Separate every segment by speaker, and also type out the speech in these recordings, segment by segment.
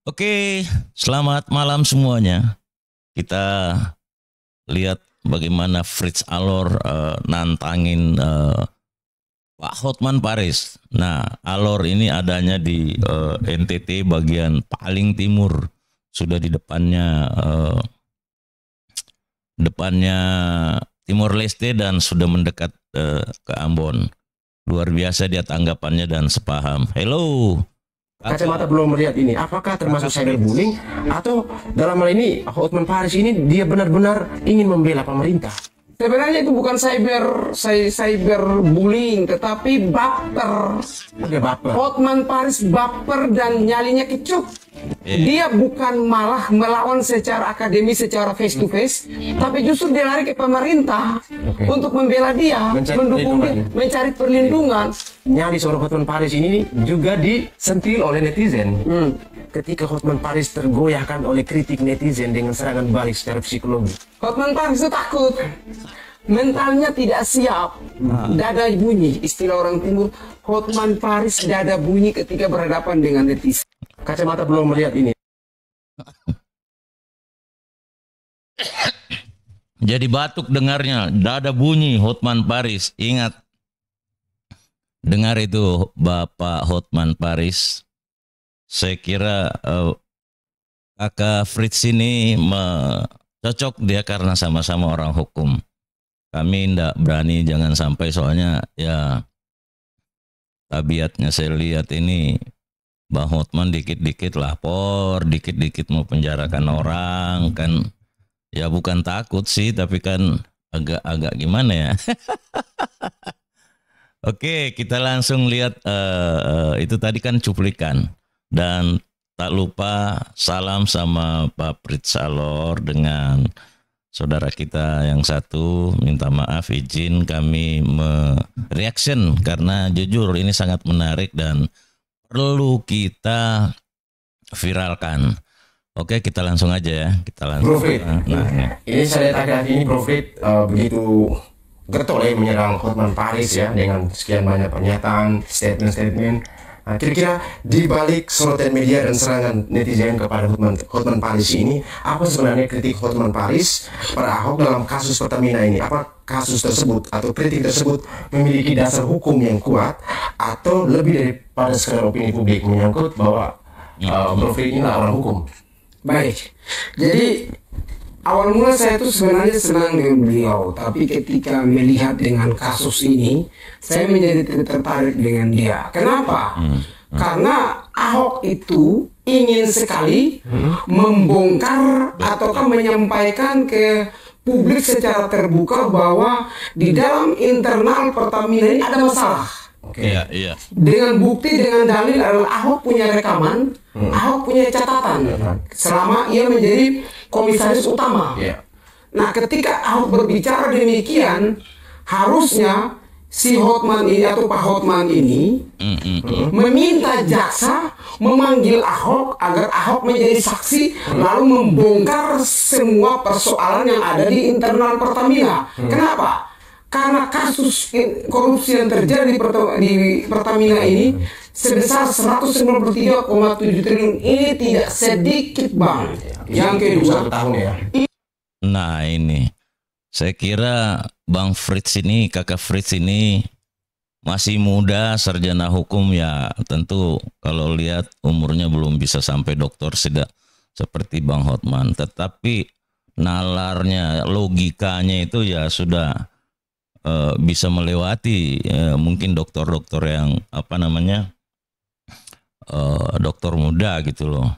Speaker 1: Oke, selamat malam semuanya. Kita lihat bagaimana Fritz Alor nantangin Pak Hotman Paris. Nah, Alor ini adanya di NTT bagian paling timur, sudah di depannya Timor Leste dan sudah mendekat ke Ambon. Luar biasa dia tanggapannya dan sepaham. Hello.
Speaker 2: Kacamata belum melihat ini, apakah termasuk cyberbullying atau dalam hal ini Hotman Paris ini dia benar-benar ingin membela pemerintah?
Speaker 3: Sebenarnya itu bukan cyberbullying, tetapi baper.
Speaker 2: Dia baper.
Speaker 3: Hotman Paris baper dan nyalinya kecut. Dia bukan malah melawan secara akademis, secara face to face, tapi justru dia lari ke pemerintah untuk membela dia, mendukung dia, mencari perlindungan.
Speaker 2: Nyali seorang Hotman Paris ini juga disentil oleh netizen. Ketika Hotman Paris tergoyahkan oleh kritik netizen dengan serangan balik secara psikologi.
Speaker 3: Hotman Paris itu takut, mentalnya tidak siap, dada bunyi. Istilah orang timur, Hotman Paris dada bunyi ketika berhadapan dengan netizen.
Speaker 2: Kacamata belum melihat ini.
Speaker 1: Jadi batuk dengarnya, dada bunyi Hotman Paris. Ingat, dengar itu Bapak Hotman Paris. Saya kira kakak Fritz ini cocok dia karena sama-sama orang hukum. Kami tidak berani, jangan sampai, soalnya ya tabiatnya saya lihat ini Bang Hotman dikit-dikit lapor, dikit-dikit mau penjarakan orang kan. Ya bukan takut sih, tapi kan agak gimana ya. Oke, kita langsung lihat itu tadi kan cuplikan. Dan tak lupa salam sama Pak Fritz Alor dengan saudara kita yang satu. Minta maaf, izin kami reaction karena jujur ini sangat menarik dan perlu kita viralkan. Oke, kita langsung aja ya. Kita langsung.
Speaker 2: Bro Frit, ini saya lihat ini Bro Frit begitu getol ya menyerang Hotman Paris ya dengan sekian banyak pernyataan, statement. Nah, kira-kira di balik sorotan media dan serangan netizen kepada Hotman Paris ini, apa sebenarnya kritik Hotman Paris pada Ahok dalam kasus Pertamina ini? Apa kasus tersebut atau kritik tersebut memiliki dasar hukum yang kuat atau lebih daripada sekedar opini publik menyangkut bahwa Bro Frit ini orang hukum?
Speaker 3: Baik, jadi awal mula saya tuh sebenarnya senang dengan beliau, tapi ketika melihat dengan kasus ini, saya menjadi tertarik dengan dia. Kenapa? Karena Ahok itu ingin sekali membongkar ataukah menyampaikan ke publik secara terbuka bahwa di dalam internal Pertamina ini ada masalah.
Speaker 1: Iya.
Speaker 3: Dengan bukti, dengan dalil adalah Ahok punya rekaman, Ahok punya catatan selama ia menjadi komisaris utama. Nah, ketika Ahok berbicara demikian, harusnya si Hotman ini atau Pak Hotman ini meminta jaksa memanggil Ahok agar Ahok menjadi saksi lalu membongkar semua persoalan yang ada di internal Pertamina. Kenapa? Karena kasus korupsi yang terjadi di Pertamina ini sebesar 193,7 triliun ini tidak sedikit, Bang. Yang kedua,
Speaker 2: 1 tahun ya.
Speaker 1: Nah ini, saya kira Bang Fritz ini, kakak Fritz ini masih muda, sarjana hukum ya. Tentu kalau lihat umurnya belum bisa sampai doktor seperti Bang Hotman. Tetapi nalarnya, logikanya itu ya sudah bisa melewati mungkin dokter-dokter yang dokter muda gitu loh.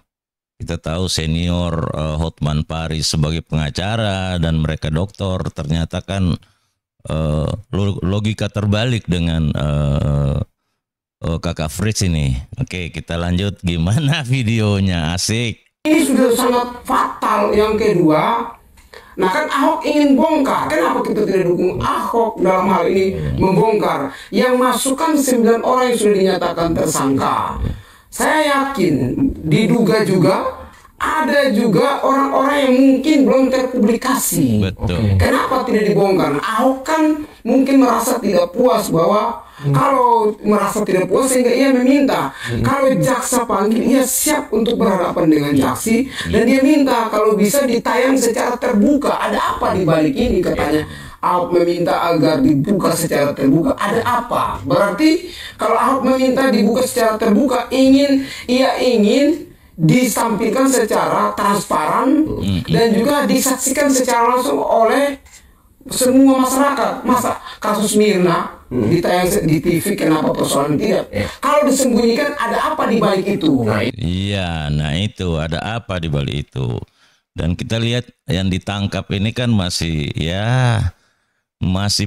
Speaker 1: Kita tahu senior Hotman Paris sebagai pengacara dan mereka dokter, ternyata kan logika terbalik dengan kakak Fritz ini. Oke, kita lanjut, gimana videonya, asik.
Speaker 3: Ini sudah sangat fatal. Yang kedua, nah kan Ahok ingin bongkar. Kenapa kita tidak dukung Ahok dalam hal ini membongkar? Yang masukkan 9 orang yang sudah dinyatakan tersangka. Saya yakin diduga juga ada juga orang-orang yang mungkin belum terpublikasi.
Speaker 1: Betul.
Speaker 3: Kenapa tidak dibongkar? Ahok kan mungkin merasa tidak puas bahwa kalau merasa tidak puas sehingga ia meminta kalau jaksa panggil ia siap untuk berhadapan dengan jaksi, dan dia minta kalau bisa ditayang secara terbuka. Ada apa di balik ini katanya? Ahok meminta agar dibuka secara terbuka. Ada apa? Berarti kalau Ahok meminta dibuka secara terbuka, ia ingin disampaikan secara transparan dan juga disaksikan secara langsung oleh semua masyarakat. Masa kasus Mirna ditayang di TV, kenapa persoalan tidak? Kalau disembunyikan, ada apa di balik itu?
Speaker 1: Iya, nah itu ada apa di balik itu. Dan kita lihat yang ditangkap ini kan masih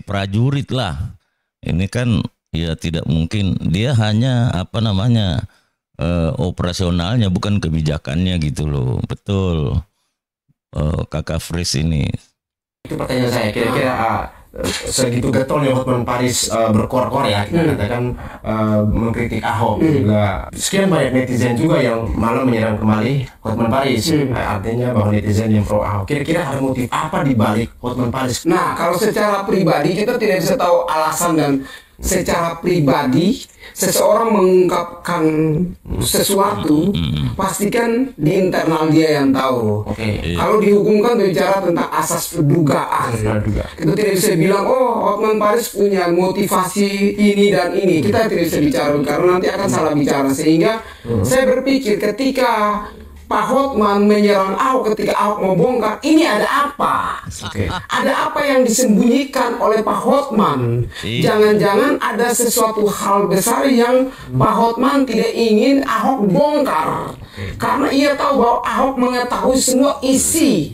Speaker 1: prajurit lah. Ini kan ya tidak mungkin, dia hanya operasionalnya, bukan kebijakannya gitu loh. Betul, Kakak Fris ini.
Speaker 2: Itu pertanyaan saya, kira-kira segitu getolnya Hotman Paris berkor-kor ya, kita katakan mengkritik Ahok, juga sekian banyak netizen juga yang malah menyerang kembali Hotman Paris. Artinya bahwa netizen yang pro Ahok, kira-kira ada motif apa di balik Hotman Paris?
Speaker 3: Nah, kalau secara pribadi kita tidak bisa tahu alasan, dan secara pribadi seseorang mengungkapkan sesuatu pastikan di internal dia yang tahu. Kalau dihukumkan bicara tentang asas dugaan, kita tidak bisa bilang Hotman Paris punya motivasi ini dan ini. Kita tidak bisa bicara karena nanti akan salah bicara. Sehingga saya berpikir ketika Pak Hotman menyerang Ahok, ketika Ahok mau bongkar, ini ada apa? Ada apa yang disembunyikan oleh Pak Hotman? Jangan-jangan ada sesuatu hal besar yang Pak Hotman tidak ingin Ahok bongkar. Karena ia tahu bahwa Ahok mengetahui semua isi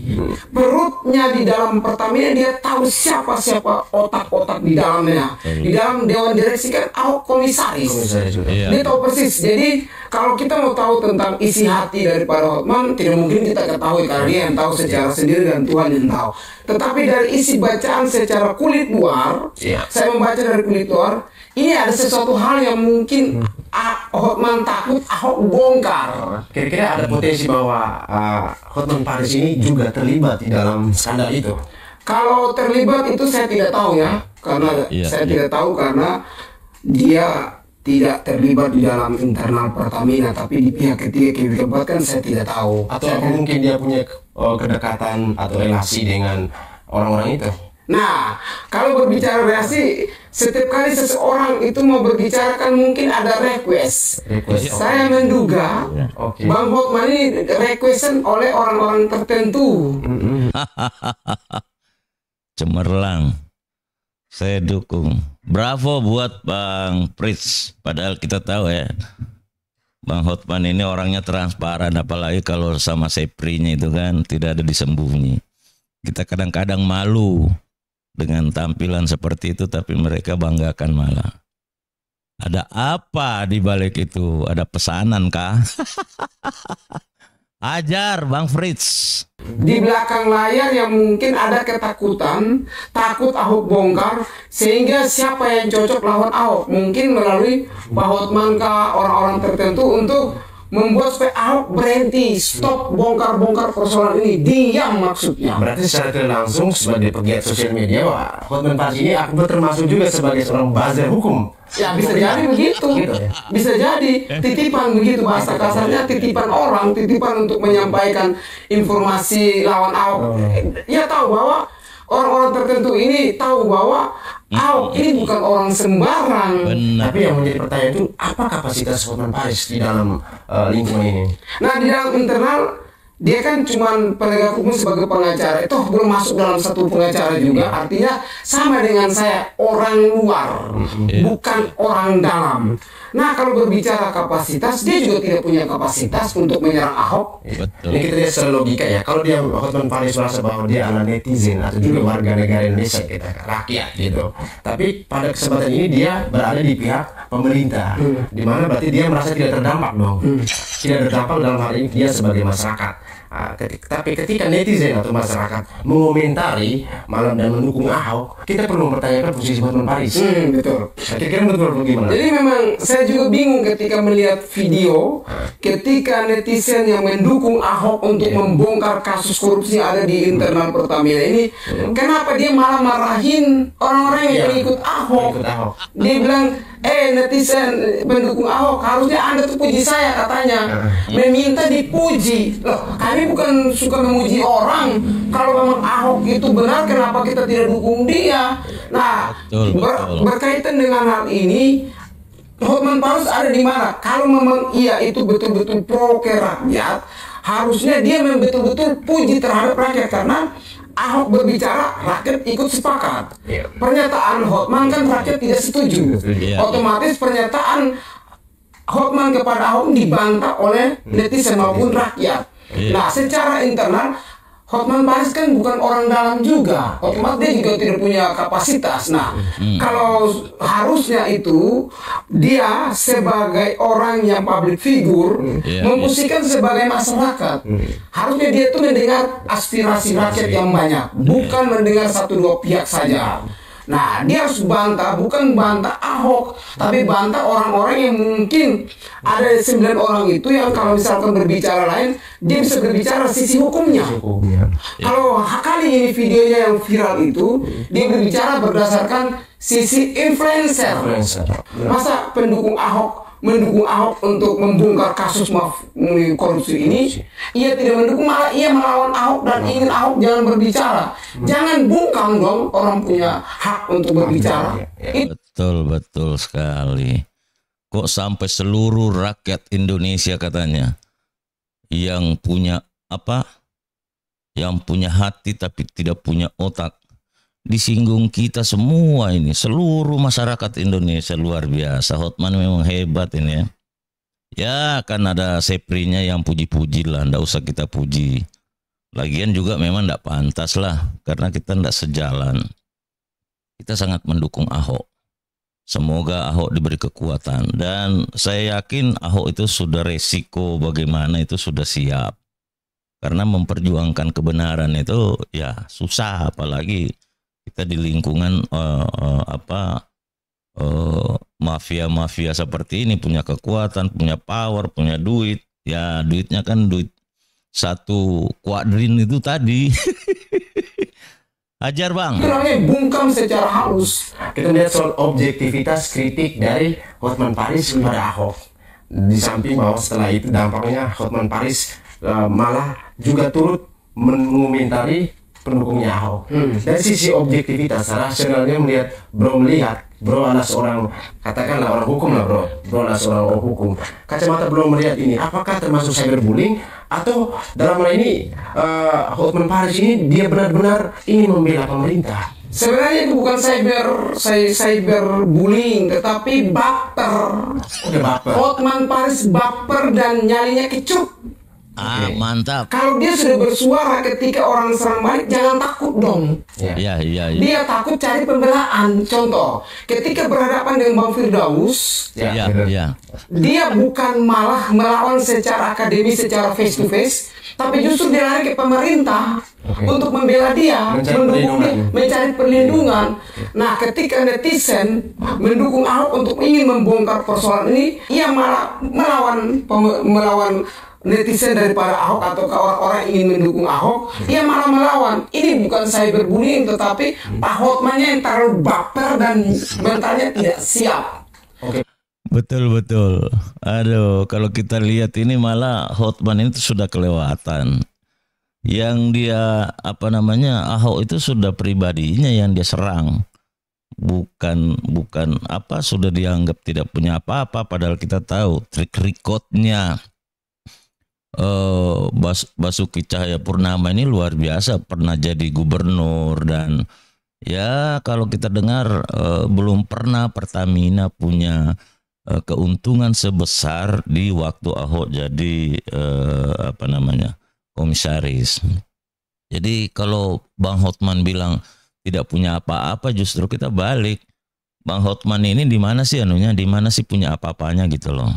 Speaker 3: perutnya di dalam Pertamina. Dia tahu siapa-siapa otak-otak di dalamnya. Di dalam Dewan Direksi kan Ahok komisaris. Dia tahu persis. Jadi kalau kita mau tahu tentang isi hati daripada Hotman, tidak mungkin kita ketahui karena dia yang tahu secara sendiri dan Tuhan yang tahu. Tetapi dari isi bacaan secara kulit luar, saya membaca dari kulit luar, ini ada sesuatu hal yang mungkin Hotman takut Ahok bongkar.
Speaker 2: Kira-kira ada potensi bahwa Hotman Paris ini juga terlibat di dalam skandal itu?
Speaker 3: Kalau terlibat itu saya tidak tahu ya, karena saya tidak tahu karena dia tidak terlibat di dalam internal Pertamina, tapi di pihak ketiga kan saya tidak tahu.
Speaker 2: Atau mungkin dia punya kedekatan atau relasi dengan orang-orang itu?
Speaker 3: Nah, kalau berbicara relasi, setiap kali seseorang itu mau berbicara kan mungkin ada request. Saya menduga Bang Hotman ini requestan oleh orang-orang tertentu.
Speaker 1: Cemerlang. Saya dukung. Bravo buat Bang Fritz. Padahal kita tahu ya, Bang Hotman ini orangnya transparan, apalagi kalau sama Seprinya itu kan tidak ada disembunyi. Kita kadang-kadang malu dengan tampilan seperti itu, tapi mereka banggakan malah. Ada apa di balik itu? Ada pesanan kah? Ajar Bang Fritz.
Speaker 3: Di belakang layar yang mungkin ada ketakutan, takut Ahok bongkar, sehingga siapa yang cocok lawan Ahok, mungkin melalui Pak Hotman kah, orang-orang tertentu untuk membuat supaya Ahok berhenti, stop bongkar-bongkar persoalan ini, diam maksudnya.
Speaker 2: Berarti secara tidak langsung sebagai pegiat sosial media, Hotman Paris ini aku termasuk juga sebagai seorang buzzer hukum.
Speaker 3: Ya bisa jadi begitu, bisa jadi titipan begitu, bahasa kasarnya titipan orang, titipan untuk menyampaikan informasi lawan Ahok. Ia tahu bahwa orang-orang tertentu ini tahu bahwa Ahok ini bukan orang sembarang.
Speaker 2: Tapi yang menjadi pertanyaan itu, apa kapasitas Hotman Paris di dalam lingkungan ini?
Speaker 3: Nah, di dalam internal dia kan cuma penegak hukum sebagai pengacara, itu belum masuk dalam satu pengacara juga. Artinya sama dengan saya, orang luar, bukan orang dalam. Nah, kalau berbicara kapasitas, dia juga tidak punya kapasitas untuk menyerang Ahok.
Speaker 2: Ini kita lihat secara logika ya. Kalau dia Hotman Paris merasa bahwa dia adalah netizen atau juga warga negara Indonesia, kita rakyat gitu. Tapi pada kesempatan ini dia berada di pihak pemerintah, di mana berarti dia merasa tidak terdampak dong. tidak berdampak dalam hal ini dia sebagai masyarakat. Tapi ketika netizen atau masyarakat mengomentari malam dan mendukung Ahok, kita perlu mempertanyakan posisi Hotman Paris.
Speaker 3: Betul.
Speaker 2: Kira-kira betul bagaimana?
Speaker 3: Jadi memang saya juga bingung ketika melihat video ketika netizen yang mendukung Ahok untuk membongkar kasus korupsi yang ada di internal Pertamina ini, kenapa dia malah marahin orang-orang yang ikut Ahok? Dia bilang, netizen pendukung Ahok, harusnya Anda tuh puji saya katanya, meminta dipuji. Loh, kami bukan suka memuji orang. Kalau memang Ahok itu benar, kenapa kita tidak dukung dia? Nah, berkaitan dengan hal ini, Hotman Paris ada di mana? Kalau memang ia itu betul-betul pro ke rakyat, harusnya dia betul-betul puji terhadap rakyat, karena Ahok berbicara, rakyat ikut sepakat. Pernyataan Hotman kan rakyat tidak setuju. Otomatis pernyataan Hotman kepada Ahok dibantah oleh netizen maupun rakyat. Nah, secara internal Hotman Paris kan bukan orang dalam juga, otomatis dia juga tidak punya kapasitas. Nah, kalau harusnya itu dia sebagai orang yang public figure memposisikan sebagai masyarakat, harusnya dia itu mendengar aspirasi rakyat yang banyak, bukan mendengar satu dua pihak saja. Nah, dia harus bantah, bukan bantah Ahok, tapi bantah orang-orang yang mungkin ada 9 orang itu yang kalau misalkan berbicara lain, dia bisa berbicara sisi hukumnya. Kalau kali ini videonya yang viral itu, dia berbicara berdasarkan sisi influencer. Masa pendukung Ahok mendukung Ahok untuk membongkar kasus korupsi ini, ia tidak mendukung, malah ia melawan Ahok dan ingin Ahok jangan berbicara. Jangan bungkam dong, orang punya hak untuk berbicara.
Speaker 1: Betul sekali. Kok sampai seluruh rakyat Indonesia katanya yang punya yang punya hati tapi tidak punya otak, disinggung kita semua ini, seluruh masyarakat Indonesia. Luar biasa, Hotman memang hebat ini ya. Ya kan ada seprinya yang puji-puji lah, ndak usah kita puji. Lagian juga memang ndak pantas lah, karena kita ndak sejalan. Kita sangat mendukung Ahok. Semoga Ahok diberi kekuatan, dan saya yakin Ahok itu sudah resiko bagaimana itu sudah siap. Karena memperjuangkan kebenaran itu ya susah, apalagi kita di lingkungan mafia-mafia seperti ini, punya kekuatan, punya power, punya duit. Ya duitnya kan duit 1 kuadrin itu tadi. Ajar Bang.
Speaker 3: Bilangnya bungkam secara halus.
Speaker 2: Kita lihat soal objektivitas kritik dari Hotman Paris kepada Ahok. Di samping bahwa setelah itu dampaknya Hotman Paris malah juga turut mengomentari pendukungnya Ahok. Dari sisi objektivitas, rasionalnya melihat, bro adalah seorang, katakanlah orang hukum lah bro adalah seorang orang hukum. Kacamata bro melihat ini, apakah termasuk cyberbullying atau dalam hal ini Hotman Paris ini dia benar-benar ingin membela pemerintah?
Speaker 3: Sebenarnya itu bukan cyberbullying, tetapi baper. Hotman Paris baper dan nyalinya kecup.
Speaker 1: Mantap.
Speaker 3: Kalau dia sudah bersuara ketika orang serang balik, jangan takut dong.
Speaker 1: Iya.
Speaker 3: Dia takut cari pembelaan. Contoh, ketika berhadapan dengan Bang Firdaus, dia bukan malah melawan secara akademis, secara face to face, tapi justru dia lari ke pemerintah untuk membela dia, mencari perlindungan. Nah, ketika netizen mendukung Ahok untuk ingin membongkar persoalan ini, ia malah melawan netizen daripada Ahok atau orang-orang yang ingin mendukung Ahok, ia malah melawan. Ini bukan cyberbullying, tetapi Pak Hotmannya yang terlalu baper dan mentalnya tidak siap.
Speaker 1: Betul. Aduh, kalau kita lihat ini malah Hotman ini sudah kelewatan. Yang dia Ahok itu sudah pribadinya yang dia serang. Bukan sudah dianggap tidak punya apa-apa, padahal kita tahu trik recordnya Basuki Cahayapurnama ini luar biasa, pernah jadi gubernur, dan ya kalau kita dengar belum pernah Pertamina punya keuntungan sebesar di waktu Ahok jadi komisaris. Jadi kalau Bang Hotman bilang tidak punya apa-apa, justru kita balik. Bang Hotman ini di mana sih punya apa-apanya gitu loh.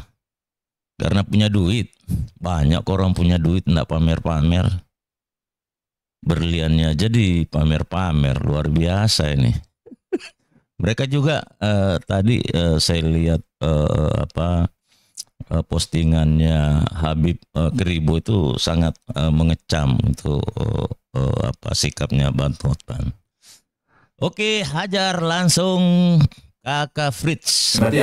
Speaker 1: karena punya duit. Banyak orang punya duit enggak pamer-pamer. Berliannya jadi pamer-pamer, luar biasa ini. Mereka juga tadi saya lihat postingannya Habib Kribo itu sangat mengecam itu sikapnya Bang Hotman. Oke, hajar langsung Kakak Fritz.
Speaker 2: Berarti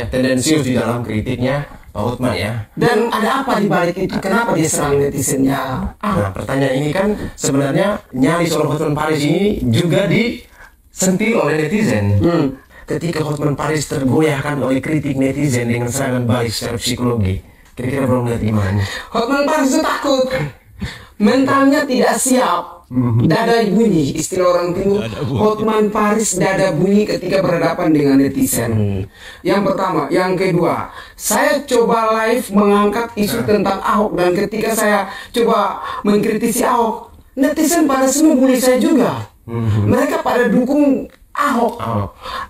Speaker 2: tendensius di dalam kritiknya Pak Hotman ya.
Speaker 3: Dan ada apa di balik itu? Kenapa dia serang netizennya?
Speaker 2: Nah, pertanyaan ini kan sebenarnya nyali soal Hotman Paris ini juga disentil oleh netizen. Ketika Hotman Paris tergoyahkan oleh kritik netizen dengan serangan balik secara psikologi, kira-kira belum lihat gimana?
Speaker 3: Hotman Paris itu takut, mentalnya tidak siap. Dada bunyi, istilah orang timur. Hotman Paris dada bunyi ketika berhadapan dengan netizen. Yang pertama, yang kedua, saya coba live mengangkat isu tentang Ahok, dan ketika saya coba mengkritisi Ahok, netizen pada semua bully saya juga. Mereka pada dukung Ahok.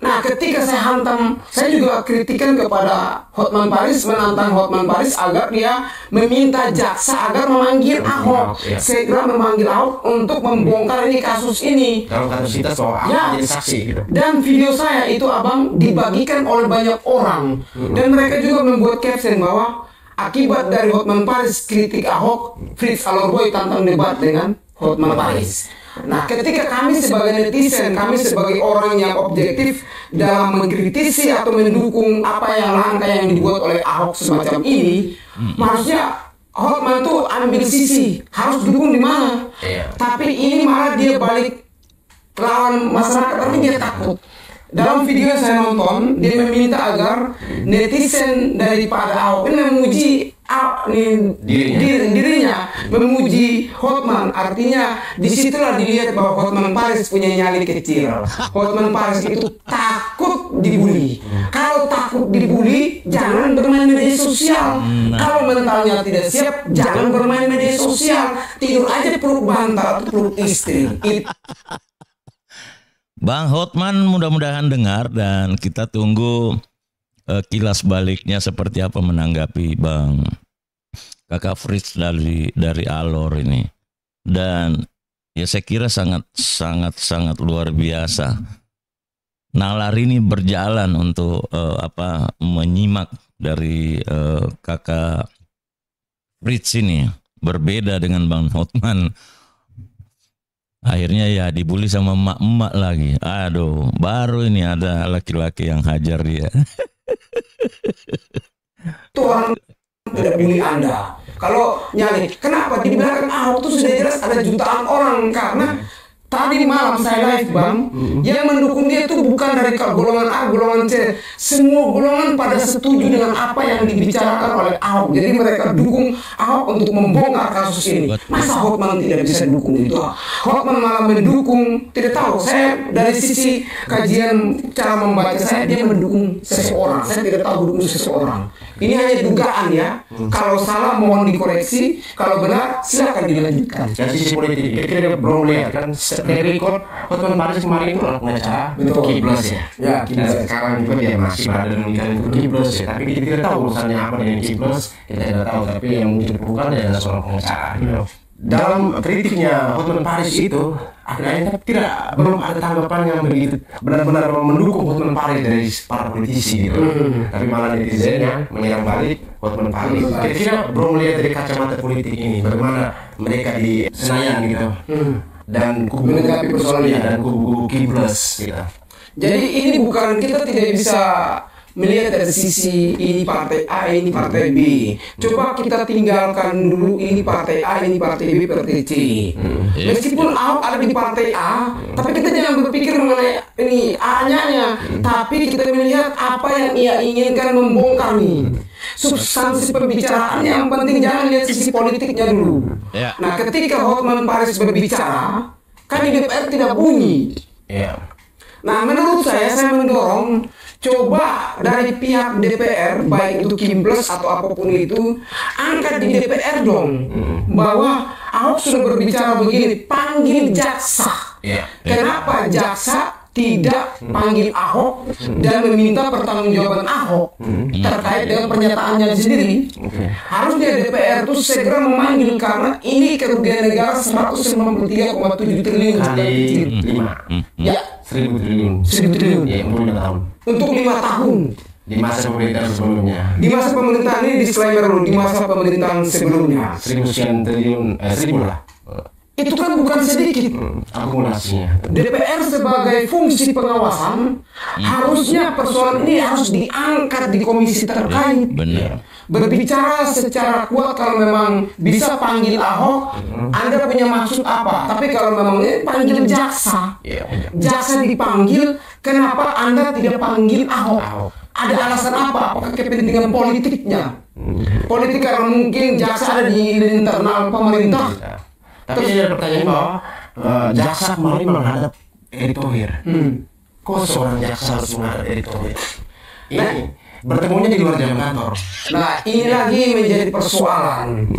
Speaker 3: Nah, ketika saya hantam, saya juga kritikan kepada Hotman Paris, menantang Hotman Paris agar dia meminta jaksa agar memanggil Ahok, segera memanggil Ahok untuk membongkar ini kasus ini.
Speaker 2: Dalam kapasitas bahwa Ahok jadi saksi gitu.
Speaker 3: Dan video saya itu abang dibagikan oleh banyak orang, dan mereka juga membuat caption bahwa akibat dari Hotman Paris kritik Ahok, Fritz Alorboy tantang debat dengan Hotman Paris. Nah, ketika kami sebagai netizen, kami sebagai orang yang objektif dalam mengkritisi atau mendukung apa yang langkah yang dibuat oleh Ahok semacam ini, maksudnya Hotman tuh ambil sisi, harus dukung di mana. Tapi ini malah dia balik lawan masyarakat, tapi dia takut. Dalam video yang saya nonton, dia meminta agar netizen daripada Ahok ini memuji dirinya, memuji Hotman. Artinya disitulah dilihat bahwa Hotman Paris punya nyali kecil. Hotman Paris itu takut dibully. Kalau takut dibully, jangan bermain media sosial. Kalau mentalnya tidak siap, jangan bermain media sosial. Tidur aja peluk bantal atau peluk istri.
Speaker 1: Bang Hotman mudah-mudahan dengar, dan kita tunggu kilas baliknya seperti apa menanggapi Bang Kakak Fritz dari Alor ini. Dan ya saya kira sangat luar biasa. Nalar ini berjalan untuk menyimak dari Kakak Fritz ini, berbeda dengan Bang Hotman. Akhirnya ya dibully sama emak-emak lagi. Aduh, baru ini ada laki-laki yang hajar dia.
Speaker 3: Tuhan tidak bully Anda. Kalau nyali, kenapa di belakang Ahok itu sudah jelas ada jutaan orang, karena tadi malam saya live Bang, yang mendukung dia itu bukan dari golongan A, golongan C. Semua golongan pada setuju dengan apa yang dibicarakan oleh Ahok. Jadi mereka dukung Ahok untuk membongkar kasus ini. Masa Hotman tidak bisa dukung itu? Hotman malah mendukung, tidak tahu. Saya dari sisi kajian cara membaca saya, dia mendukung seseorang. Saya tidak tahu dukung seseorang. Ini hanya dugaan ya. Kalau salah mohon dikoreksi, kalau benar silakan dilanjutkan.
Speaker 2: Dari sisi politik, kita belum lihat kan dari record Hotman Paris kemarin itu adalah pengacara Kiblos ya.
Speaker 3: Ya, Kiblos.
Speaker 2: Sekarang juga dia masih berada dalam lingkaran Kiblos ya. Tapi kita tidak tahu urusannya apa dengan Kiblos, kita tidak tahu. Tapi yang muncul permukaan adalah seorang pengacara. Gitu. Dalam kritiknya Hotman Paris itu akhirnya belum ada tanggapan yang begitu benar-benar mendukung Hotman Paris dari para politisi gitu. Tapi malah netizennya menyerang balik Hotman Paris. Kira-kira belum melihat dari kacamata politik ini bagaimana mereka di Senayan gitu. Dan kubu Kiblos gitu.
Speaker 3: Jadi ini bukan, kita tidak bisa melihat dari sisi ini partai A, ini partai B. Coba kita tinggalkan dulu ini partai A, ini partai B, partai C. Meskipun Ahok ada di partai A, tapi kita jangan berpikir mengenai ini A-nya, tapi kita melihat apa yang ia inginkan membongkar nih. Substansi pembicaraan yang penting, jangan lihat sisi politiknya dulu. Nah, ketika Hotman Paris berbicara, kan di DPR tidak bunyi. Nah, menurut saya mendorong coba dari pihak DPR, baik itu Kiblos atau apapun itu, angkat di DPR dong, bahwa Ahok sudah berbicara begini, panggil jaksa. Kenapa jaksa tidak panggil Ahok dan meminta pertanggungjawaban Ahok terkait dengan pernyataannya sendiri. Harusnya DPR itu segera memanggil karena ini kerugian negara 193,7 triliun
Speaker 2: kali 5.
Speaker 3: Ya,
Speaker 2: 1.000 triliun.
Speaker 3: 1.000 triliun.
Speaker 2: Ya, untuk 5 tahun.
Speaker 3: Untuk 5 tahun.
Speaker 2: Di masa pemerintahan sebelumnya.
Speaker 3: Di masa pemerintahan ini disclaimer dulu, di masa pemerintahan sebelumnya.
Speaker 2: 1.000 sekian triliun, 1.000 lah.
Speaker 3: Itu kan bukan sedikit.
Speaker 2: Akumulasinya.
Speaker 3: DPR sebagai fungsi pengawasan harusnya persoalan ini harus diangkat di komisi terkait.
Speaker 1: Benar.
Speaker 3: Berbicara secara kuat kalau memang bisa panggil Ahok, Anda punya maksud apa? Tapi kalau memang ini panggil jaksa, jaksa dipanggil, kenapa Anda tidak panggil Ahok? Ada alasan apa? Apakah kepentingan politiknya? Politik karena mungkin jaksa ada di internal pemerintah.
Speaker 2: Tapi ada pertanyaan bahwa jaksa kemarin menghadap Erick Thohir. Kok seorang jaksa harus menghadap Erick Thohir? Ini bertemunya di luar jam kantor.
Speaker 3: Nah, ini lagi menjadi persoalan.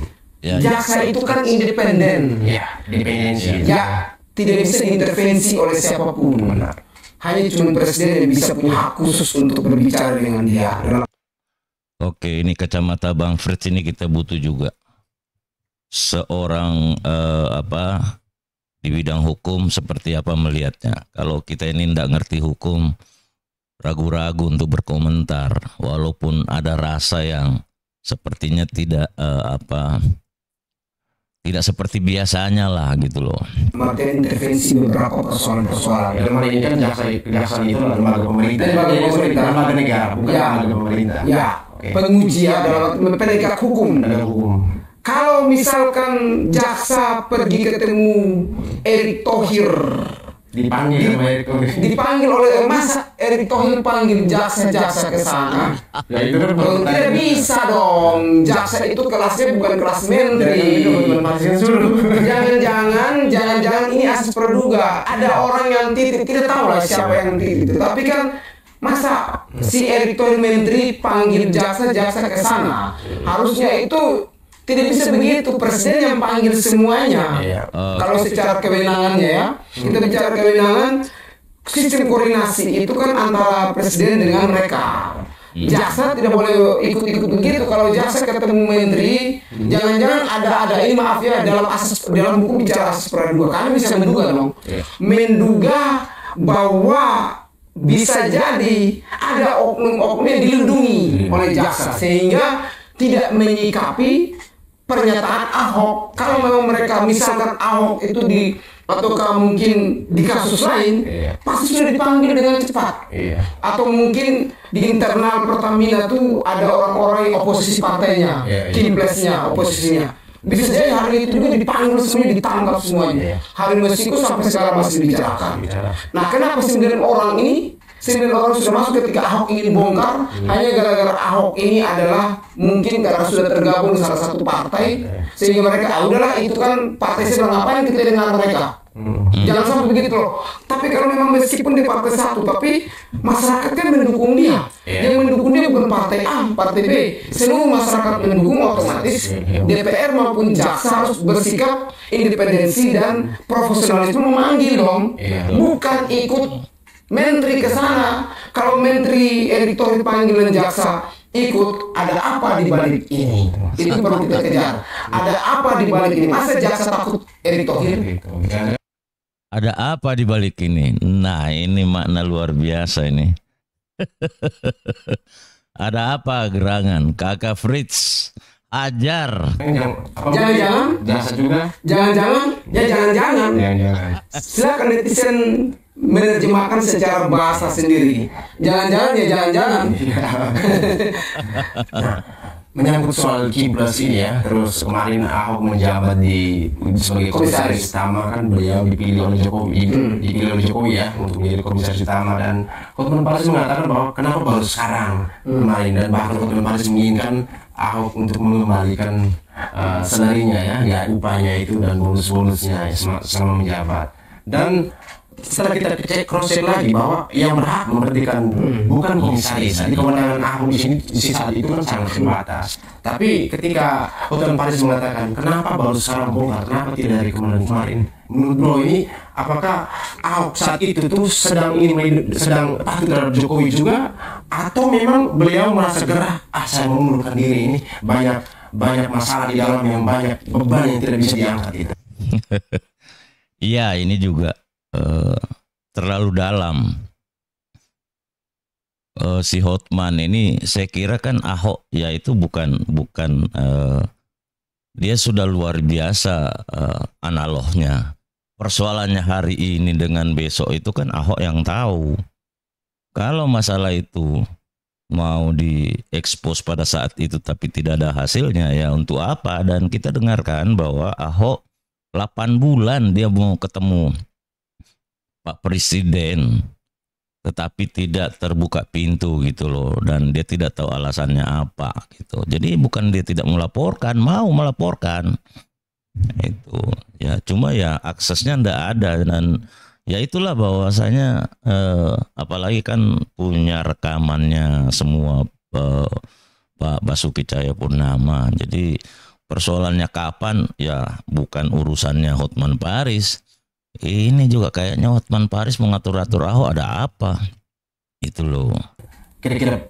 Speaker 3: Jaksa itu kan independen.
Speaker 2: Ya, independensi.
Speaker 3: Ya, tidak bisa diintervensi oleh siapapun.
Speaker 2: Benar.
Speaker 3: Hanya cuma presiden yang bisa punya hak khusus untuk berbicara dengan dia.
Speaker 1: Oke, ini kacamata Bang Frits ini kita butuh juga. Seorang di bidang hukum seperti apa melihatnya. Kalau kita ini tidak ngerti hukum, ragu-ragu untuk berkomentar, walaupun ada rasa yang sepertinya tidak tidak seperti biasanya lah gitu loh.
Speaker 3: Materi intervensi beberapa persoalan-persoalan.
Speaker 2: Dalam hal ini kan jaksa itu adalah lembaga pemerintah. Lembaga negara, bukan lembaga pemerintah.
Speaker 3: Ya, penguji adalah penegak hukum. Kalau misalkan jaksa pergi ketemu Erick Thohir, dipanggil oleh masa Erick Thohir panggil jaksa ke sana.
Speaker 2: Ya itu kan
Speaker 3: tidak bisa dong. Jaksa itu kelasnya bukan kelas menteri. Jangan-jangan ini asas praduga. Ada orang yang titip, kita tahu lah siapa yang titip. Tapi kan masa si Erick Thohir menteri panggil jaksa ke sana. Harusnya itu tidak bisa begitu, presiden yang panggil semuanya. Kalau secara kewenangannya ya, kita bicara kewenangan, sistem koordinasi itu kan antara presiden dengan mereka. Jaksa tidak boleh ikut-ikut begitu. Kalau jaksa ketemu menteri, jangan-jangan ada ini maaf ya dalam buku bicara asas praduga. Kami bisa menduga dong, menduga bahwa bisa jadi ada oknum-oknum yang dilindungi oleh jaksa sehingga tidak menyikapi pernyataan Ahok. Kalau memang mereka misalkan Ahok itu ataukah mungkin di kasus lain, pasti sudah dipanggil dengan cepat. Atau mungkin di internal Pertamina tuh ada orang-orang oposisi partainya, kimplesnya, oposisinya. Bisa jadi hari itu juga dipanggil semuanya, ditangkap semuanya. Hari Mesiku sampai sekarang masih dibicarakan. Nah, kenapa 9 orang ini? 9 orang sudah masuk ketika Ahok ingin bongkar, hanya gara-gara Ahok ini adalah mungkin karena sudah tergabung salah satu partai, sehingga mereka udahlah itu kan partai sedang ngapain kita dengar mereka. Jangan sampai begitu loh. Tapi kalau memang meskipun di partai satu, tapi masyarakat kan mendukung dia. Yang mendukung dia bukan partai A, partai B. Seluruh masyarakat mendukung, otomatis DPR maupun jaksa harus bersikap independensi dan profesionalisme memanggil dong, bukan ikut menteri ke sana. Kalau menteri Erick Thohir panggil dan jaksa ikut, ada apa di balik ini? Itu perlu kita kejar. Ada apa di balik ini? Masa jaksa takut Erick Thohir?
Speaker 1: Ada apa di balik ini? Nah, ini makna luar biasa ini. Ada apa gerangan? Kakak Frits, ajar.
Speaker 3: Jangan-jangan
Speaker 2: jaksa juga.
Speaker 3: Jangan-jangan. Silakan netizen menerjemahkan secara bahasa sendiri. Jangan-jangan ya jangan-jangan.
Speaker 2: Menyangkut soal Kipres ini ya, terus kemarin Ahok menjabat sebagai komisaris utama, kan beliau dipilih oleh Jokowi ya untuk menjadi komisaris utama, dan Hotman Paris mengatakan bahwa kenapa baru sekarang kemarin, dan bahkan Hotman Paris menginginkan Ahok untuk mengembalikan salarinya ya upahnya itu dan bonus-bonusnya selama menjabat. Dan setelah kita cek cross check lagi bahwa yang berhak memberhentikan bukan komisaris. Jadi kewenangan Ahok di sini di saat itu kan sangat terbatas. Tapi ketika Hotman Paris mengatakan kenapa baru sekarang bongkar, kenapa tidak dari kemarin? Menurut Bro ini, apakah Ahok saat itu tuh sedang patuh terhadap Jokowi juga, atau memang beliau merasa gerah, saya mengundurkan diri, ini banyak masalah di dalam yang banyak beban yang tidak bisa diangkat itu.
Speaker 1: Iya, ini juga terlalu dalam. Si Hotman ini saya kira kan Ahok ya itu bukan dia sudah luar biasa analognya. Persoalannya hari ini dengan besok itu kan Ahok yang tahu. Kalau masalah itu mau diekspos pada saat itu tapi tidak ada hasilnya, ya untuk apa? Dan kita dengarkan bahwa Ahok 8 bulan dia mau ketemu Pak Presiden, tetapi tidak terbuka pintu gitu loh, dan dia tidak tahu alasannya apa gitu. Jadi bukan dia tidak melaporkan, mau melaporkan itu ya, cuma ya aksesnya ndak ada. Dan ya itulah bahwasanya apalagi kan punya rekamannya semua Pak Basuki Cahayapurnama. Jadi persoalannya kapan ya bukan urusannya Hotman Paris. Ini juga kayaknya Hotman Paris mengatur-atur Ahok, ada apa itu loh.
Speaker 2: Kira-kira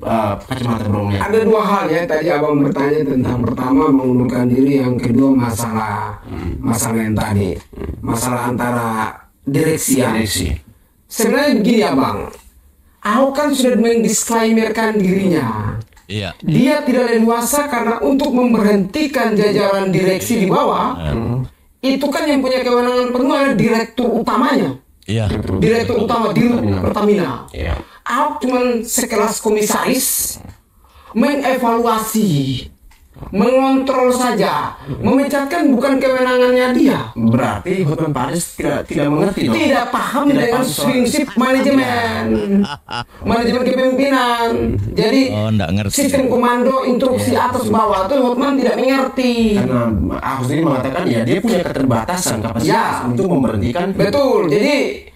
Speaker 2: kacamata Bro.
Speaker 3: Ada dua hal ya, tadi abang bertanya tentang pertama mengundurkan diri, yang kedua masalah yang tadi, masalah antara direksi. Sebenarnya begini abang, Ahok kan sudah mendisklaimerkan dirinya.
Speaker 1: Iya.
Speaker 3: Dia tidak leluasa karena untuk memberhentikan jajaran direksi di bawah. Itu kan yang punya kewenangan penuh adalah direktur utamanya.
Speaker 1: Iya.
Speaker 3: Direktur utama di Pertamina.
Speaker 2: Iya.
Speaker 3: Ahok cuma sekelas komisaris, mengevaluasi, mengontrol saja, memecatkan bukan kewenangannya dia.
Speaker 2: Berarti Hotman Paris tidak mengerti dong.
Speaker 3: Tidak paham dengan prinsip manajemen kepemimpinan. Jadi sistem komando instruksi atas bawah itu Hotman tidak mengerti.
Speaker 2: Karena Ahok sendiri mengatakan ya dia punya keterbatasan kapasitas untuk memberhentikan.
Speaker 3: Betul. Jadi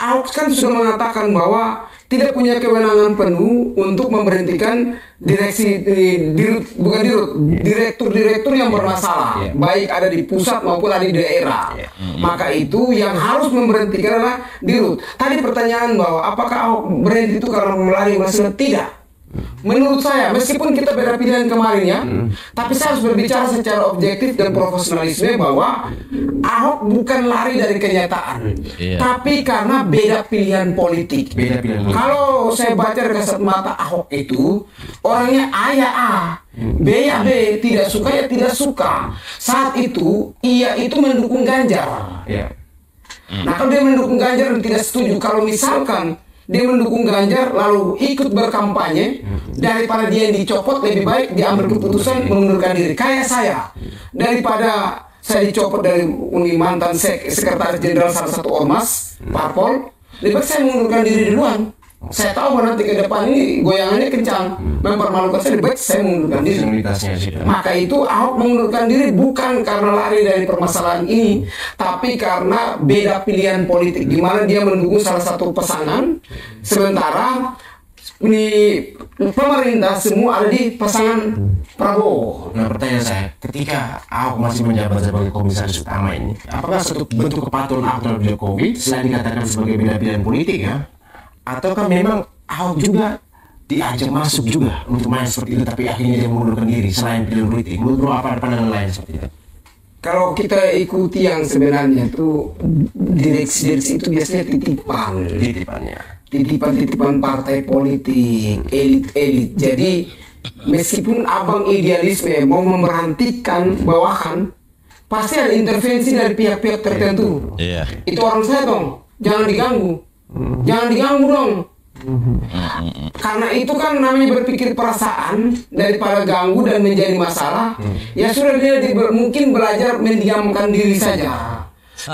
Speaker 3: Ahok kan sudah mengatakan bahwa tidak punya kewenangan penuh untuk memberhentikan direktur-direktur yang bermasalah, baik ada di pusat maupun ada di daerah. Maka itu yang harus memberhentikan adalah Dirut. Tadi pertanyaan bahwa apakah Ahok berhenti itu karena melari masalah? Tidak. Menurut saya, meskipun kita beda pilihan kemarin ya, tapi saya harus berbicara secara objektif dan profesionalisme bahwa Ahok bukan lari dari kenyataan, tapi karena beda pilihan politik. Kalau saya baca dari kasat mata Ahok itu, orangnya A ya A, B ya B, tidak suka ya tidak suka. Saat itu, ia itu mendukung Ganjar. Nah kalau dia mendukung Ganjar dan tidak setuju, kalau misalkan dia mendukung Ganjar lalu ikut berkampanye, daripada dia yang dicopot lebih baik diambil keputusan mengundurkan diri. Kayak saya, daripada saya dicopot dari mantan sekretaris jenderal salah satu ormas parpol, lebih baik saya mengundurkan diri duluan. Saya tahu bahwa nanti ke depan ini goyangannya kencang, mempermalukan saya, lebih baik saya mengundurkan diri. Maka itu Ahok mengundurkan diri bukan karena lari dari permasalahan ini, tapi karena beda pilihan politik, di mana dia mendukung salah satu pasangan, sementara ini pemerintah semua ada di pasangan Prabowo.
Speaker 2: Nah pertanyaan saya, ketika Ahok masih menjabat sebagai komisaris utama ini, apakah satu bentuk kepatuhan Ahok terhadap Jokowi selain dikatakan sebagai beda pilihan politik ya? Ataukah memang Ahok juga diajak masuk juga untuk main seperti itu, tapi akhirnya dia mengundurkan diri selain pilihan politik? Menurut Bro, apa ada pandangan lain seperti itu?
Speaker 3: Kalau kita ikuti yang sebenarnya itu direksi itu biasanya titipan partai politik, elit. Jadi meskipun abang idealisme mau memberhentikan bawahan, pasti ada intervensi dari pihak-pihak tertentu. Itu orang saya dong, jangan diganggu. Jangan diganggu dong. Karena itu kan namanya berpikir perasaan, daripada ganggu dan menjadi masalah. Ya sudah, dia mungkin belajar mendiamkan diri saja.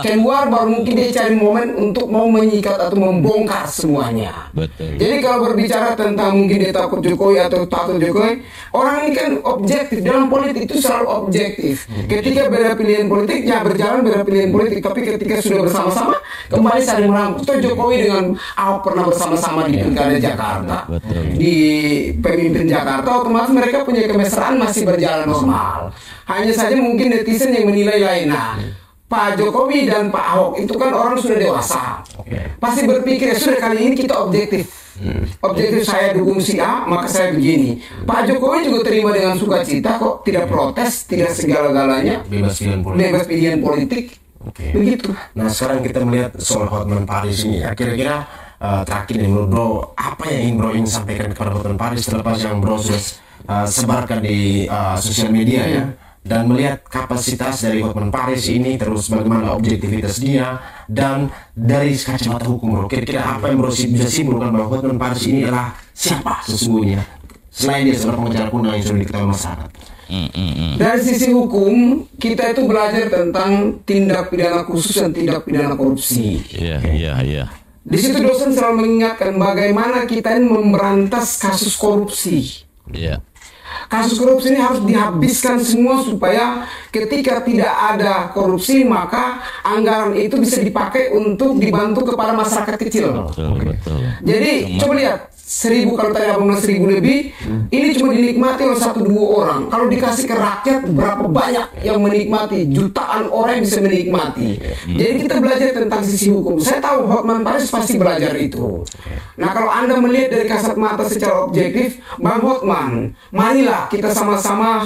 Speaker 3: Keluar baru mungkin dia cari momen untuk mau menyikat atau membongkar semuanya.
Speaker 1: Betul.
Speaker 3: Jadi kalau berbicara tentang mungkin dia takut Jokowi atau takut Jokowi, orang ini kan objektif. Dalam politik itu selalu objektif. Ketika beda pilihan politik, ya berjalan beda pilihan politik. Tapi ketika sudah bersama-sama, kembali saling merangkul. Toh Jokowi dengan Ahok pernah bersama-sama di Pilkada Jakarta.
Speaker 1: Betul.
Speaker 3: Di pemimpin Jakarta, otomatis mereka punya kemesraan masih berjalan normal. Hanya saja mungkin netizen yang menilai lain. Nah, Pak Jokowi dan Pak Ahok itu kan orang sudah dewasa. Pasti berpikir sudah kali ini kita objektif. Objektif, saya dukung si A, maka saya begini. Pak Jokowi juga terima dengan sukacita kok, tidak protes, tidak segala-galanya.
Speaker 2: Bebas pilihan politik.
Speaker 3: Bebas pilihan politik. Begitu.
Speaker 2: Nah sekarang kita melihat soal Hotman Paris ini. Kira-kira terakhir nih menurut Bro, apa yang ingin sampaikan kepada Hotman Paris terlepas yang Bro sudah sebarkan di sosial media ya, dan melihat kapasitas dari Hotman Paris ini, terus bagaimana objektivitas dia, dan dari kacamata hukum Bro, kira-kira apa yang Bro bisa simpulkan bahwa Hotman Paris ini adalah siapa sesungguhnya selain dia seorang pengacara kuno yang sudah diketahui masyarakat?
Speaker 3: Dari sisi hukum, kita itu belajar tentang tindak pidana khusus dan tindak pidana korupsi.
Speaker 1: Iya.
Speaker 3: Di situ dosen selalu mengingatkan bagaimana kita ini memberantas kasus korupsi.
Speaker 1: Iya.
Speaker 3: Kasus korupsi ini harus dihabiskan semua supaya ketika tidak ada korupsi maka anggaran itu bisa dipakai untuk dibantu kepada masyarakat kecil.
Speaker 1: Betul.
Speaker 3: Jadi coba lihat 1.000, kalau tadi abang bilang 1.000 lebih, ini cuma dinikmati oleh 1-2 orang. Kalau dikasih ke rakyat berapa banyak yang menikmati, jutaan orang yang bisa menikmati. Jadi kita belajar tentang sisi hukum. Saya tahu Hotman Paris pasti belajar itu. Nah kalau Anda melihat dari kasat mata secara objektif, Bang Hotman, marilah kita sama-sama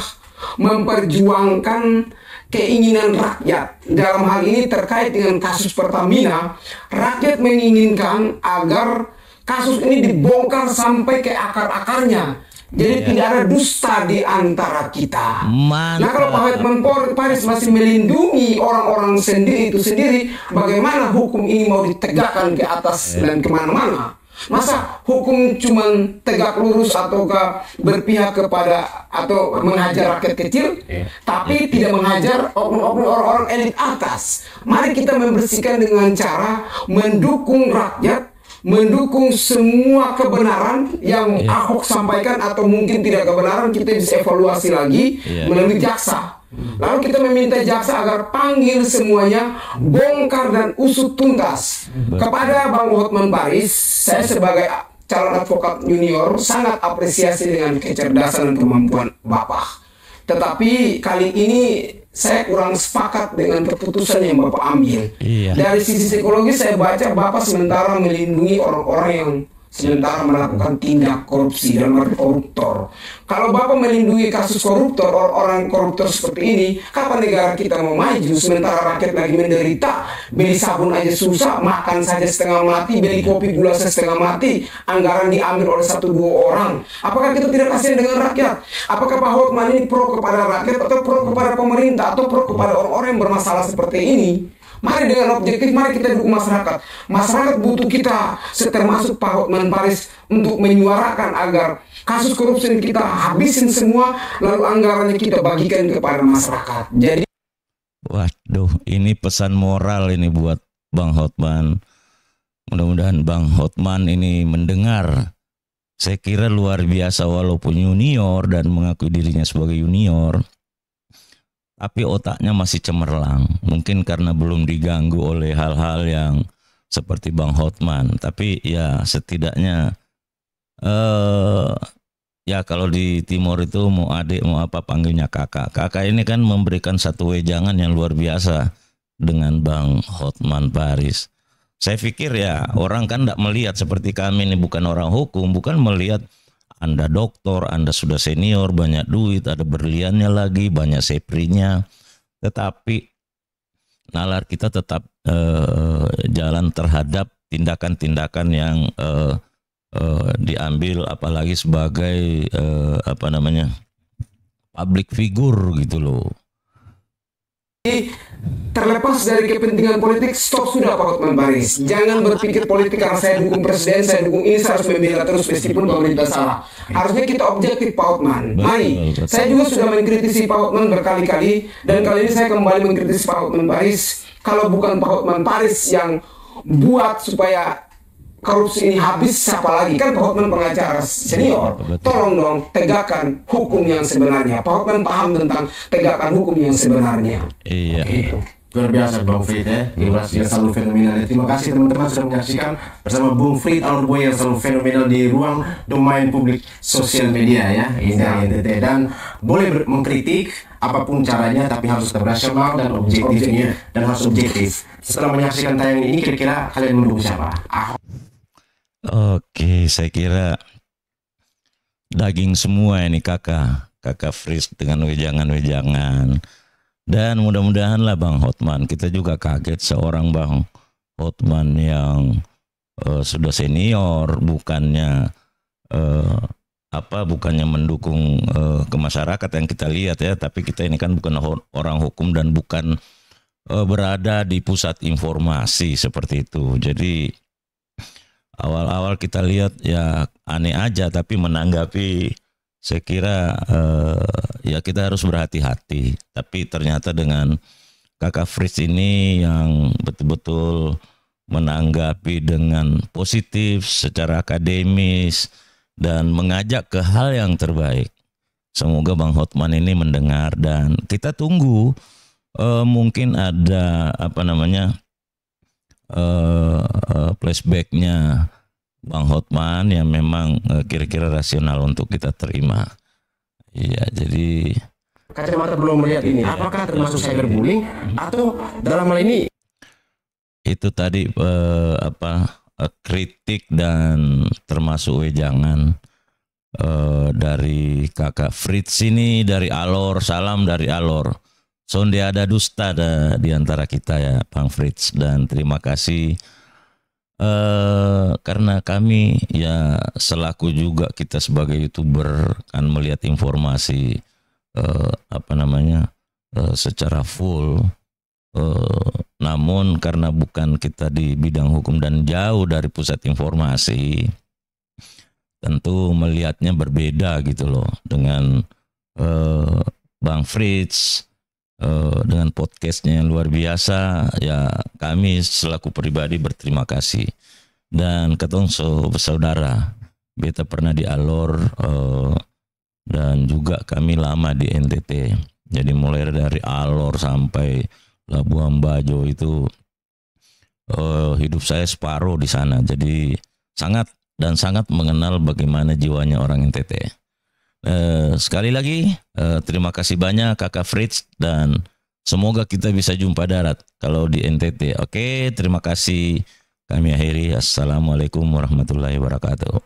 Speaker 3: memperjuangkan keinginan rakyat. Dalam hal ini terkait dengan kasus Pertamina, rakyat menginginkan agar kasus ini dibongkar sampai ke akar-akarnya. Jadi tidak ada dusta di antara kita.
Speaker 1: Mantap.
Speaker 3: Nah kalau Pak Hotman Paris masih melindungi orang-orang sendiri itu sendiri, bagaimana hukum ini mau ditegakkan ke atas dan kemana-mana? Masa hukum cuma tegak lurus ataukah berpihak kepada atau menghajar rakyat kecil, tapi tidak menghajar oknum-oknum orang-orang elit atas? Mari kita membersihkan dengan cara mendukung rakyat, mendukung semua kebenaran yang Ahok sampaikan, atau mungkin tidak kebenaran kita bisa evaluasi lagi melalui jaksa. Lalu kita meminta jaksa agar panggil semuanya, bongkar dan usut tuntas. Kepada Bang Hotman Paris, saya sebagai calon advokat junior sangat apresiasi dengan kecerdasan dan kemampuan Bapak. Tetapi kali ini saya kurang sepakat dengan keputusan yang Bapak ambil. Dari sisi psikologis saya baca Bapak sementara melindungi orang-orang yang sementara melakukan tindak korupsi dan koruptor. Kalau Bapak melindungi kasus koruptor, orang koruptor seperti ini, kapan negara kita mau maju? Sementara rakyat lagi menderita, beli sabun aja susah, makan saja setengah mati, beli kopi gula setengah mati, anggaran diambil oleh 1-2 orang. Apakah kita tidak kasihan dengan rakyat? Apakah Pak Hotman ini pro kepada rakyat atau pro kepada pemerintah atau pro kepada orang-orang yang bermasalah seperti ini? Mari dengan objektif, mari kita dukung masyarakat. Masyarakat butuh kita, termasuk Pak Hotman Paris, untuk menyuarakan agar kasus korupsi kita habisin semua, lalu anggarannya kita bagikan kepada masyarakat. Jadi,
Speaker 1: waduh, ini pesan moral ini buat Bang Hotman. Mudah-mudahan Bang Hotman ini mendengar. Saya kira luar biasa walaupun junior dan mengakui dirinya sebagai junior, tapi otaknya masih cemerlang. Mungkin karena belum diganggu oleh hal-hal yang seperti Bang Hotman. Tapi ya setidaknya ya kalau di Timur itu mau adik mau apa panggilnya kakak. Kakak ini kan memberikan satu wejangan yang luar biasa dengan Bang Hotman Paris. Saya pikir ya orang kan tidak melihat seperti kami ini, bukan orang hukum, bukan melihat Anda doktor, Anda sudah senior, banyak duit, ada berliannya lagi, banyak seprinya. Tetapi nalar kita tetap jalan terhadap tindakan-tindakan yang diambil, apalagi sebagai public figure gitu loh.
Speaker 3: terlepas dari kepentingan politik, stop sudah Pak Hotman Paris. Jangan berpikir politik karena saya dukung presiden, saya dukung ini, saya harus membela terus meskipun pemerintah salah. Harusnya kita objektif Pak Hotman. Mari, saya juga sudah mengkritisi Pak Hotman berkali-kali, dan kali ini saya kembali mengkritisi Pak Hotman Paris Kalau bukan Pak Hotman Paris yang buat supaya korupsi ini habis, siapa lagi? Kan Pak Hotman pengacara senior. Tolong dong tegakkan hukum yang sebenarnya. Pak Hotman paham tentang tegakkan hukum yang sebenarnya.
Speaker 1: Iya.
Speaker 3: Itu.
Speaker 2: Luar biasa Bang Frit ya, generasi yang selalu fenomenal. Terima kasih teman-teman sudah menyaksikan bersama Bung Frit Alorboy yang selalu fenomenal di ruang domain publik sosial media ya, Indra NTT. Dan boleh mengkritik apapun caranya, tapi harus tetap rasional dan objektifnya, dan harus objektif. Setelah menyaksikan tayangan ini, kira-kira kalian mendukung siapa?
Speaker 1: Oke, saya kira daging semua ini kakak Fritz dengan wejangan-wejangan. Dan mudah-mudahan lah Bang Hotman, kita juga kaget seorang Bang Hotman yang sudah senior, bukannya bukannya mendukung ke masyarakat yang kita lihat ya, tapi kita ini kan bukan orang hukum dan bukan berada di pusat informasi seperti itu. Jadi awal-awal kita lihat ya aneh aja, tapi menanggapi saya kira ya kita harus berhati-hati. Tapi ternyata dengan kakak Fritz ini yang betul-betul menanggapi dengan positif secara akademis dan mengajak ke hal yang terbaik. Semoga Bang Hotman ini mendengar dan kita tunggu mungkin ada flashbacknya Bang Hotman yang memang kira-kira rasional untuk kita terima. Iya, jadi
Speaker 2: kacamata belum melihat ini, apakah termasuk cyberbullying atau dalam hal ini
Speaker 1: itu tadi kritik dan termasuk wejangan dari kakak Fritz ini dari Alor, salam dari Alor. Sonde ada dusta di antara kita ya Bang Fritz, dan terima kasih. Karena kami ya selaku juga kita sebagai YouTuber kan melihat informasi secara full, namun karena bukan kita di bidang hukum dan jauh dari pusat informasi, tentu melihatnya berbeda gitu loh dengan Bang Fritz. Dengan podcastnya yang luar biasa, ya kami selaku pribadi berterima kasih. Dan ketong saudara, beta pernah di Alor dan juga kami lama di NTT. Jadi mulai dari Alor sampai Labuan Bajo itu hidup saya separuh di sana. Jadi sangat mengenal bagaimana jiwanya orang NTT. Sekali lagi terima kasih banyak kakak Fritz dan semoga kita bisa jumpa darat kalau di NTT. Oke, terima kasih. Kami akhiri. Assalamualaikum warahmatullahi wabarakatuh.